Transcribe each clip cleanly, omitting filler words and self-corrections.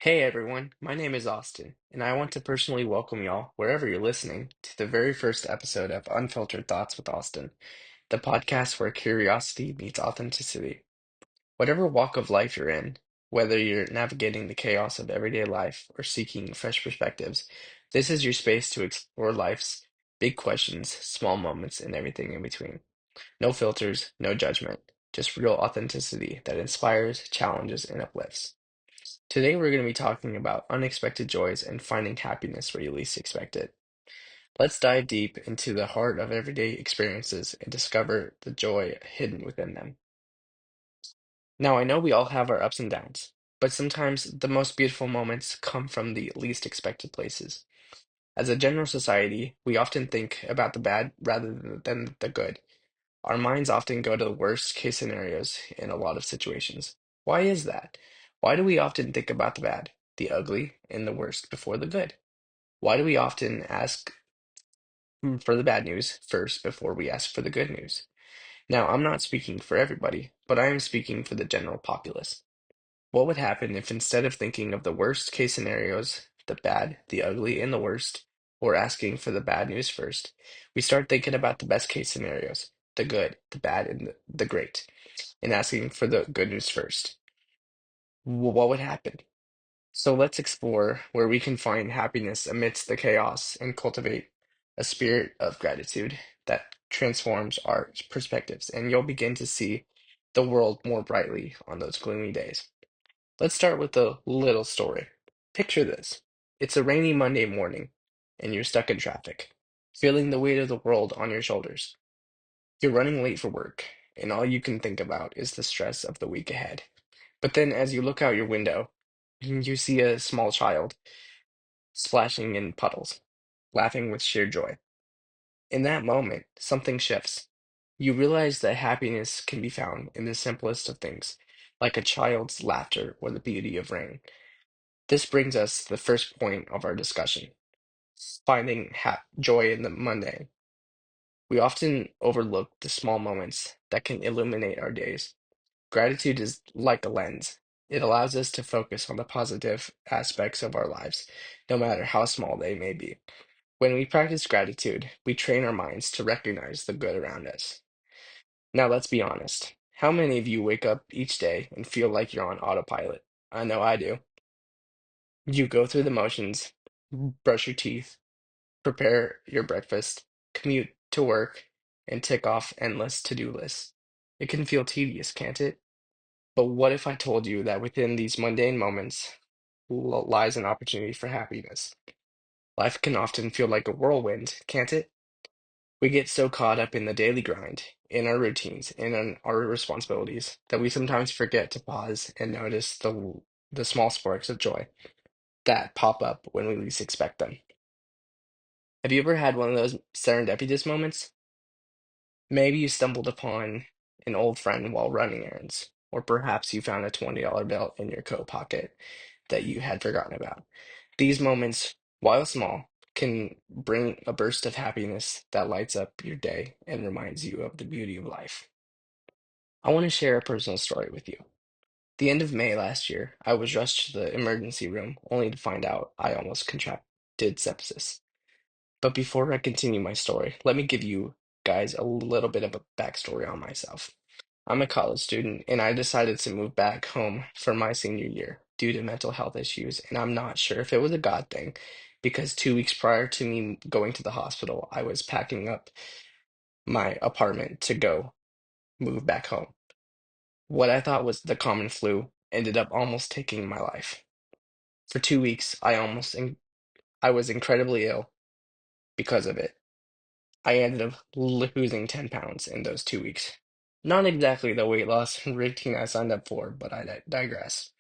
Hey everyone, my name is Austin, and I want to personally welcome y'all, wherever you're listening, to the very first episode of Unfiltered Thoughts with Austin, the podcast where curiosity meets authenticity. Whatever walk of life you're in, whether you're navigating the chaos of everyday life or seeking fresh perspectives, this is your space to explore life's big questions, small moments, and everything in between. No filters, no judgment, just real authenticity that inspires, challenges, and uplifts. Today, we're going to be talking about unexpected joys and finding happiness where you least expect it. Let's dive deep into the heart of everyday experiences and discover the joy hidden within them. Now, I know we all have our ups and downs, but sometimes the most beautiful moments come from the least expected places. As a general society, we often think about the bad rather than the good. Our minds often go to the worst case scenarios in a lot of situations. Why is that? Why do we often think about the bad, the ugly, and the worst before the good? Why do we often ask for the bad news first before we ask for the good news? Now, I'm not speaking for everybody, but I am speaking for the general populace. What would happen if instead of thinking of the worst case scenarios, the bad, the ugly, and the worst, or asking for the bad news first, we start thinking about the best case scenarios, the good, the bad, and the great, and asking for the good news first? What would happen? So let's explore where we can find happiness amidst the chaos and cultivate a spirit of gratitude that transforms our perspectives, and you'll begin to see the world more brightly on those gloomy days. Let's start with a little story. Picture this. It's a rainy Monday morning, and you're stuck in traffic, feeling the weight of the world on your shoulders. You're running late for work, and all you can think about is the stress of the week ahead. But then, as you look out your window, you see a small child splashing in puddles, laughing with sheer joy. In that moment, something shifts. You realize that happiness can be found in the simplest of things, like a child's laughter or the beauty of rain. This brings us to the first point of our discussion, finding joy in the mundane. We often overlook the small moments that can illuminate our days. Gratitude is like a lens. It allows us to focus on the positive aspects of our lives, no matter how small they may be. When we practice gratitude, we train our minds to recognize the good around us. Now, let's be honest. How many of you wake up each day and feel like you're on autopilot? I know I do. You go through the motions, brush your teeth, prepare your breakfast, commute to work, and tick off endless to-do lists. It can feel tedious, can't it? But what if I told you that within these mundane moments lies an opportunity for happiness? Life can often feel like a whirlwind, can't it? We get so caught up in the daily grind, in our routines, and in our responsibilities that we sometimes forget to pause and notice the small sparks of joy that pop up when we least expect them. Have you ever had one of those serendipitous moments? Maybe you stumbled upon an old friend while running errands, or perhaps you found a $20 bill in your coat pocket that you had forgotten about. These moments, while small, can bring a burst of happiness that lights up your day and reminds you of the beauty of life. I want to share a personal story with you. The end of May last year, I was rushed to the emergency room only to find out I almost contracted sepsis. But before I continue my story, let me give you guys a little bit of a backstory on myself. I'm a college student and I decided to move back home for my senior year due to mental health issues, and I'm not sure if it was a God thing because 2 weeks prior to me going to the hospital, I was packing up my apartment to go move back home. What I thought was the common flu ended up almost taking my life. For 2 weeks, I was incredibly ill because of it. I ended up losing 10 pounds in those 2 weeks. Not exactly the weight loss routine I signed up for, but I digress.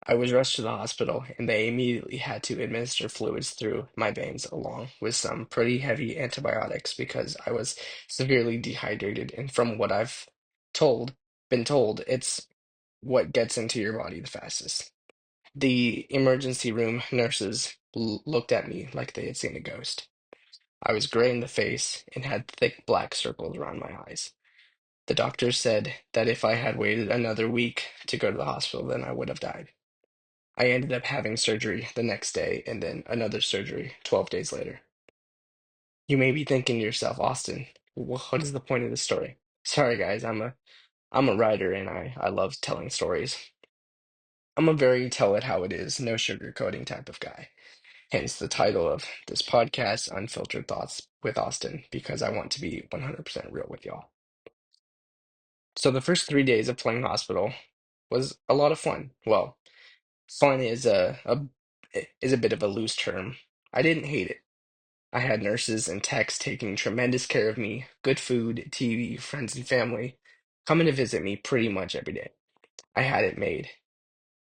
I was rushed to the hospital, and they immediately had to administer fluids through my veins along with some pretty heavy antibiotics because I was severely dehydrated. And from what I've told, been told, it's what gets into your body the fastest. The emergency room nurses looked at me like they had seen a ghost. I was gray in the face and had thick black circles around my eyes. The doctor said that if I had waited another week to go to the hospital, then I would have died. I ended up having surgery the next day and then another surgery 12 days later. You may be thinking to yourself, Austin, what is the point of this story? Sorry, guys, I'm a writer and I love telling stories. I'm a very tell it how it is, no sugarcoating type of guy. Hence the title of this podcast, Unfiltered Thoughts with Austin, because I want to be 100% real with y'all. So the first 3 days of playing hospital was a lot of fun. Well, fun is a bit of a loose term. I didn't hate it. I had nurses and techs taking tremendous care of me, good food, TV, friends and family coming to visit me pretty much every day. I had it made.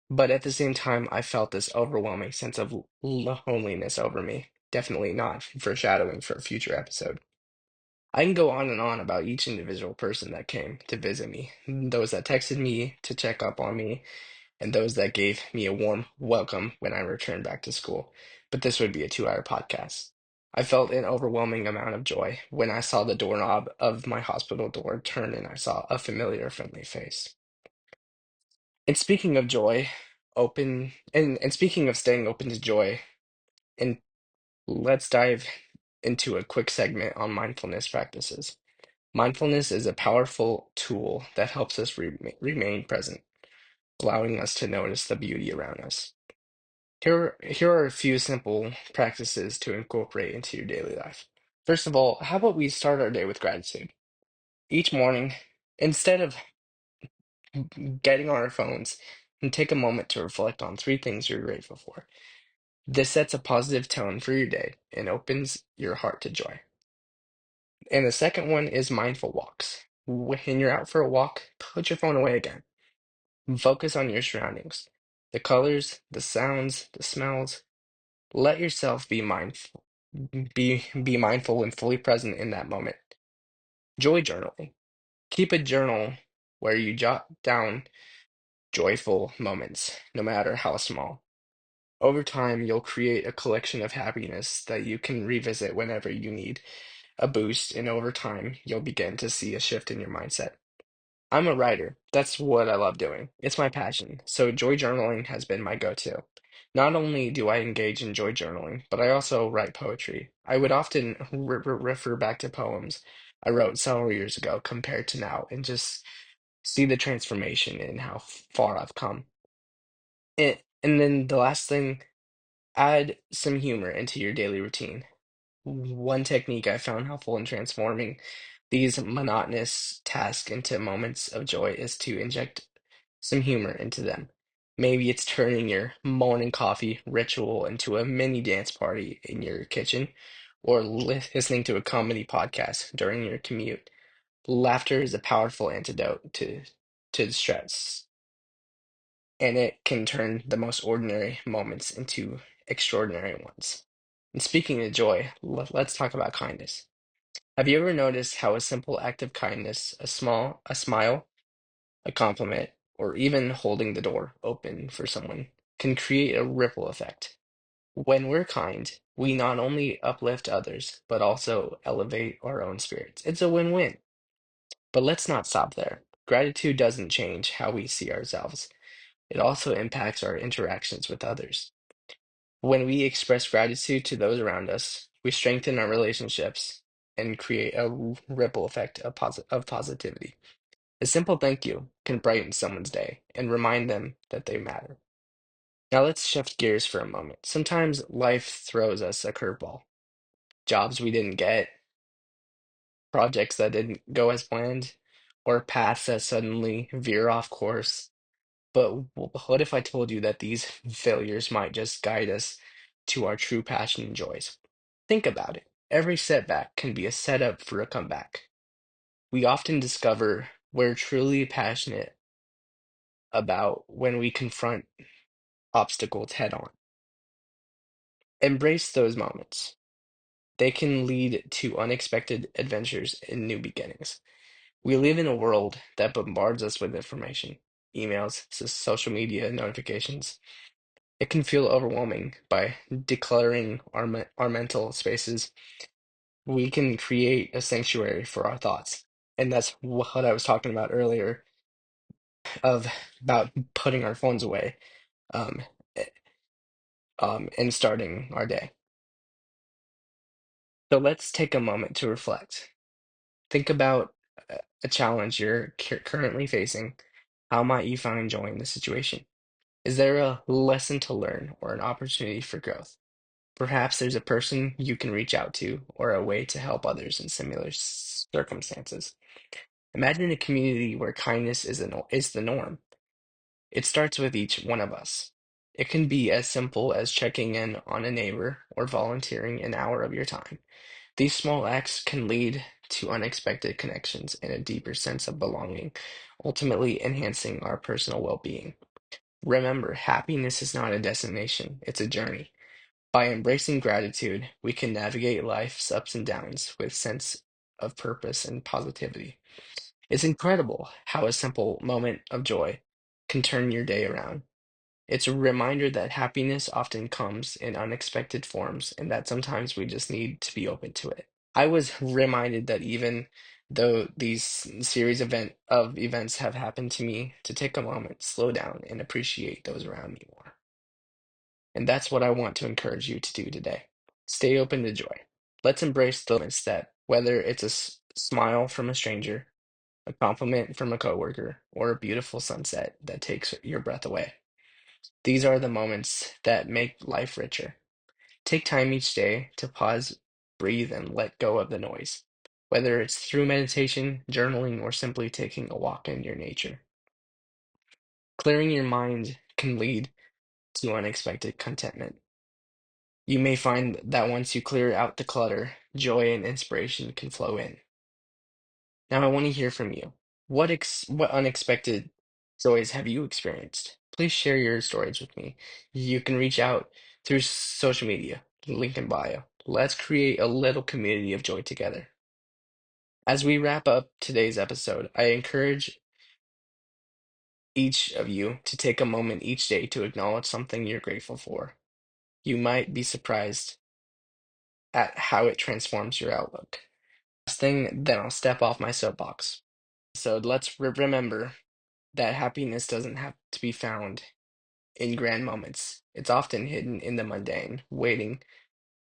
But at the same time, I felt this overwhelming sense of loneliness over me. Definitely not foreshadowing for a future episode. I can go on and on about each individual person that came to visit me, those that texted me to check up on me, and those that gave me a warm welcome when I returned back to school. But this would be a 2-hour podcast. I felt an overwhelming amount of joy when I saw the doorknob of my hospital door turn and I saw a familiar, friendly face. And speaking of joy, and speaking of staying open to joy, and let's dive into a quick segment on mindfulness practices. Mindfulness is a powerful tool that helps us remain present, allowing us to notice the beauty around us. Here are a few simple practices to incorporate into your daily life. First of all, how about we start our day with gratitude? Each morning, instead of getting on our phones, and take a moment to reflect on 3 things you're grateful for. This sets a positive tone for your day and opens your heart to joy. And the second one is mindful walks. When you're out for a walk, put your phone away again. Focus on your surroundings, the colors, the sounds, the smells. Let yourself be mindful. Be mindful and fully present in that moment. Joy journaling. Keep a journal where you jot down joyful moments, no matter how small. Over time, you'll create a collection of happiness that you can revisit whenever you need a boost, and over time, you'll begin to see a shift in your mindset. I'm a writer. That's what I love doing. It's my passion. So joy journaling has been my go-to. Not only do I engage in joy journaling, but I also write poetry. I would often refer back to poems I wrote several years ago compared to now and just see the transformation in how far I've come. And then the last thing, add some humor into your daily routine. One technique I found helpful in transforming these monotonous tasks into moments of joy is to inject some humor into them. Maybe it's turning your morning coffee ritual into a mini dance party in your kitchen, or listening to a comedy podcast during your commute. Laughter is a powerful antidote to stress, and it can turn the most ordinary moments into extraordinary ones. And speaking of joy, let's talk about kindness. Have you ever noticed how a simple act of kindness, a smile, a compliment, or even holding the door open for someone can create a ripple effect? When we're kind, we not only uplift others, but also elevate our own spirits. It's a win-win. But let's not stop there. Gratitude doesn't change how we see ourselves. It also impacts our interactions with others. When we express gratitude to those around us, we strengthen our relationships and create a ripple effect of positivity. A simple thank you can brighten someone's day and remind them that they matter. Now let's shift gears for a moment. Sometimes life throws us a curveball. Jobs we didn't get, projects that didn't go as planned, or paths that suddenly veer off course. But what if I told you that these failures might just guide us to our true passion and joys? Think about it. Every setback can be a setup for a comeback. We often discover we're truly passionate about when we confront obstacles head on. Embrace those moments. They can lead to unexpected adventures and new beginnings. We live in a world that bombards us with information, emails, social media notifications. It can feel overwhelming. By decluttering our mental spaces, we can create a sanctuary for our thoughts. And that's what I was talking about earlier of about putting our phones away. Um, and starting our day. So let's take a moment to reflect. Think about a challenge you're currently facing. How might you find joy in the situation? Is there a lesson to learn or an opportunity for growth? Perhaps there's a person you can reach out to or a way to help others in similar circumstances. Imagine a community where kindness is the norm. It starts with each one of us. It can be as simple as checking in on a neighbor or volunteering an hour of your time. These small acts can lead to unexpected connections and a deeper sense of belonging, ultimately enhancing our personal well-being. Remember, happiness is not a destination, it's a journey. By embracing gratitude, we can navigate life's ups and downs with sense of purpose and positivity. It's incredible how a simple moment of joy can turn your day around. It's a reminder that happiness often comes in unexpected forms and that sometimes we just need to be open to it. I was reminded that even though these series of events have happened to me, to take a moment, slow down, and appreciate those around me more. And that's what I want to encourage you to do today. Stay open to joy. Let's embrace the moments that, whether it's a smile from a stranger, a compliment from a coworker, or a beautiful sunset that takes your breath away. These are the moments that make life richer. Take time each day to pause, breathe, and let go of the noise, whether it's through meditation, journaling, or simply taking a walk in your nature. Clearing your mind can lead to unexpected contentment. You may find that once you clear out the clutter, joy and inspiration can flow in. Now, I want to hear from you. What unexpected joys have you experienced? Please share your stories with me. You can reach out through social media, link in bio. Let's create a little community of joy together. As we wrap up today's episode, I encourage each of you to take a moment each day to acknowledge something you're grateful for. You might be surprised at how it transforms your outlook. Last thing, then I'll step off my soapbox. So let's remember that happiness doesn't have to be found in grand moments. It's often hidden in the mundane, waiting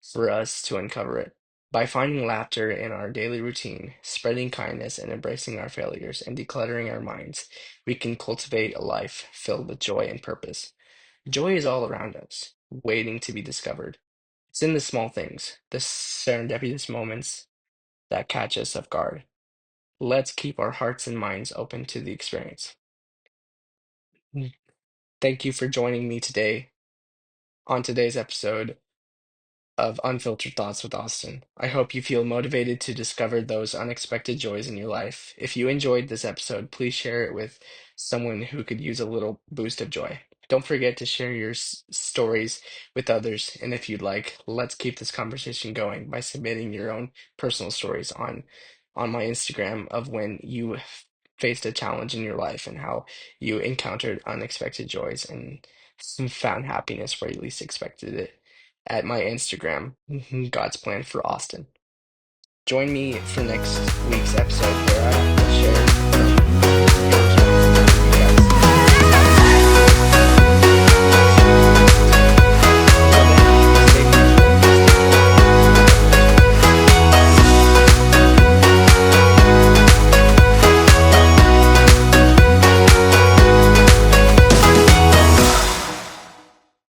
for us to uncover it. By finding laughter in our daily routine, spreading kindness and embracing our failures and decluttering our minds, we can cultivate a life filled with joy and purpose. Joy is all around us, waiting to be discovered. It's in the small things, the serendipitous moments that catch us off guard. Let's keep our hearts and minds open to the experience. Thank you for joining me today on today's episode of Unfiltered Thoughts with Austin. I hope you feel motivated to discover those unexpected joys in your life. If you enjoyed this episode, please share it with someone who could use a little boost of joy. Don't forget to share your stories with others. And if you'd like, let's keep this conversation going by submitting your own personal stories on my Instagram of when you faced a challenge in your life and how you encountered unexpected joys and found happiness where you least expected it at my Instagram, God's Plan for Austin. Join me for next week's episode